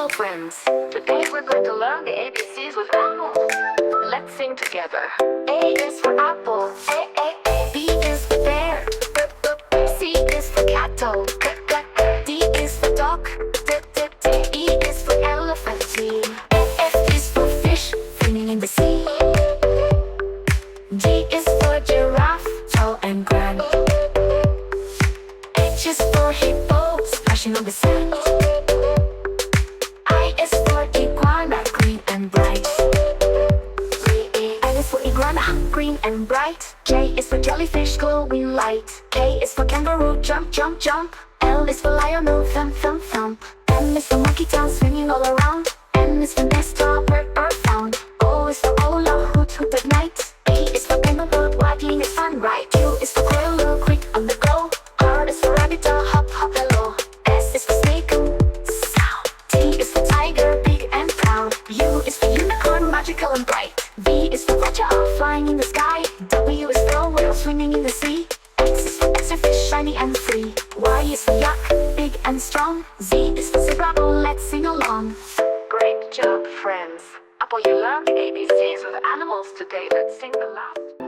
Hello friends, today we're going to learn the ABCs with animals. Let's sing together. A is for apple, A. B is for bear, B. C is for cattle, D is for dog, D. E is for elephant, F is for fish, swimming in the sea. G is for giraffe, tall and grand. H is for hippo, splashing on the sand. I is for iguana, green and bright. N is for iguana, green and bright. J is for jellyfish, glowing light. K is for kangaroo, jump, jump, jump. L is for lion, thump, thump, thump. M is for monkey town, swinging all around. N is for nest, bird, bird found. O is for ola, hoot, hoot at night. P is for kangaroo, waddling is fun, right? Q is for quail, quick on the go. R is for rabbit, hop, hop, hello. S is for snake, sound. T is for tiger, big and proud. U is for unicorn, magical and bright. V is for watcher, flying in the sky. W is for whale, swimming in the sea. X is for fish, shiny and free. Y is for yak, big and strong. Z is for zebra, let's sing along. Great job, friends. Apple, you learned the ABCs with animals today. Let's sing the last.